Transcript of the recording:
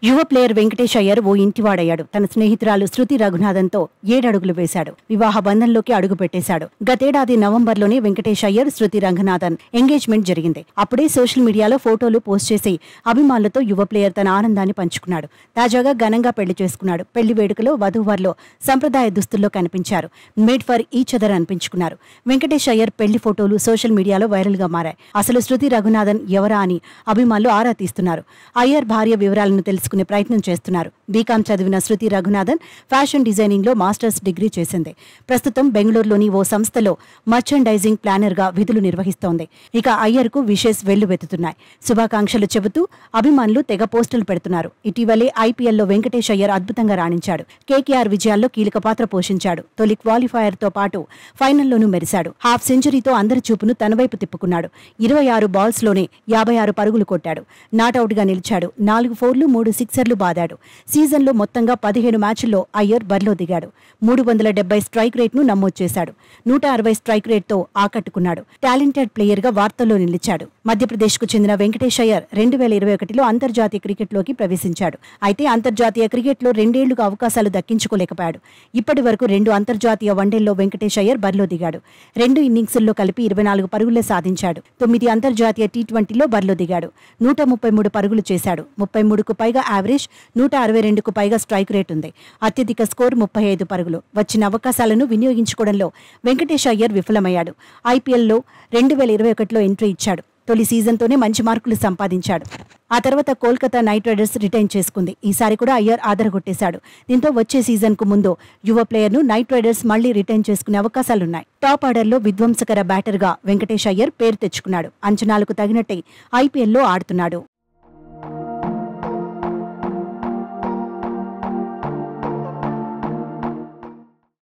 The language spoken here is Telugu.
యువ ప్లేయర్ వెంకటేష్ అయ్యర్ ఓ ఇంటివాడయ్యాడు. తన స్నేహితురాలు శృతి రఘునాథన్తో 7 అడుగులు వేశాడు. వివాహ బంధంలోకి అడుగు పెట్టేశాడు. గతేడాది నవంబర్లోనే వెంకటేష్ అయ్యర్, శృతి రఘునాథన్ ఎంగేజ్మెంట్ జరిగింది. అప్పుడే సోషల్ మీడియాలో ఫోటోలు పోస్ట్ చేసి అభిమానులతో యువ ప్లేయర్ తన ఆనందాన్ని పంచుకున్నాడు. తాజాగా ఘనంగా పెళ్లి చేసుకున్నాడు. పెళ్లి వేడుకలో వధూవరులు సంప్రదాయ దుస్తుల్లో కనిపించారు. మేడ్ ఫర్ ఈచ్ అదర్ అనిపించుకున్నారు. వెంకటేష్ అయ్యర్ పెళ్లి ఫోటోలు సోషల్ మీడియాలో వైరల్ గా మారాయి. అసలు శృతి రఘునాథన్ ఎవరా అని అభిమానులు ఆరా తీస్తున్నారు. అయ్యర్ భార్య వివరాలను తెలుసుకునే ప్రయత్నం చేస్తున్నారు. బీకాం చదివిన శృతి రఘునాథన్ ఫ్యాషన్ డిజైనింగ్ లో మాస్టర్స్ డిగ్రీ చేసింది. ప్రస్తుతం బెంగళూరులోని ఓ సంస్థలో మర్చెండైజింగ్ ప్లానర్ గా విధులు నిర్వహిస్తోంది. ఇక అయ్యర్ కు విషెస్ వెల్లువెత్తుతున్నాయి. శుభాకాంక్షలు చెబుతూ అభిమానులు తెగ పోస్టులు పెడుతున్నారు. ఇటీవలే ఐపీఎల్లో వెంకటేష్ అయ్యర్ అద్భుతంగా రాణించాడు. కేకేఆర్ విజయాల్లో కీలక పాత్ర పోషించాడు. తొలి క్వాలిఫైయర్ తో పాటు ఫైనల్లోనూ మెరిశాడు. హాఫ్ సెంచరీతో అందరి చూపును తన వైపు తిప్పుకున్నాడు. 26 బాల్స్ లోనే 56 పరుగులు కొట్టాడు. నాటౌట్ గా నిలిచాడు. 4 ఫోర్లు 3 సిక్సర్లు బాదాడు. సీజన్లో మొత్తంగా 15 మ్యాచ్ల్లో అయ్యర్ బరిలో దిగాడు. 370 స్ట్రైక్ రేట్ను నమోదు చేశాడు. 160 స్ట్రైక్ రేట్తో ఆకట్టుకున్నాడు. టాలెంటెడ్ ప్లేయర్గా వార్తల్లో నిలిచాడు. మధ్యప్రదేశ్కు చెందిన వెంకటేష్ అయ్యర్ 2021లో అంతర్జాతీయ క్రికెట్లోకి ప్రవేశించాడు. అయితే అంతర్జాతీయ క్రికెట్లో 2 ఏళ్లుగా అవకాశాలు దక్కించుకోలేకపోయాడు. ఇప్పటి వరకు 2 అంతర్జాతీయ వన్డేల్లో వెంకటేష్ అయ్యర్ బరిలో దిగాడు. 2 ఇన్నింగ్స్ల్లో కలిపి 24 పరుగులే సాధించాడు. 9 అంతర్జాతీయ టీ20లో బరిలో దిగాడు. 133 పరుగులు చేశాడు. 33కు పైగా యావరేజ్, 162కు పైగా స్ట్రైక్ రేట్ ఉంది. అత్యధిక స్కోర్ 35 పరుగులు. వచ్చిన అవకాశాలను వినియోగించుకోవడంలో వెంకటేష్ అయ్యర్ విఫలమయ్యాడు. ఐపీఎల్లో 2021లో ఎంట్రీ ఇచ్చాడు. తొలి సీజన్తోనే మంచి మార్కులు సంపాదించాడు. ఆ తర్వాత కోల్కతా నైట్ రైడర్స్ రిటైన్ చేసుకుంది. ఈసారి కూడా అయ్యర్ ఆదరగొట్టేశాడు. దీంతో వచ్చే సీజన్కు ముందు యువ ప్లేయర్ను నైట్ రైడర్స్ మళ్లీ రిటైన్ చేసుకునే అవకాశాలున్నాయి. టాప్ ఆర్డర్లో విధ్వంసకర బ్యాటర్గా వెంకటేష్ అయ్యర్ పేరు తెచ్చుకున్నాడు. అంచనాలకు తగినట్టే ఐపీఎల్లో ఆడుతున్నాడు.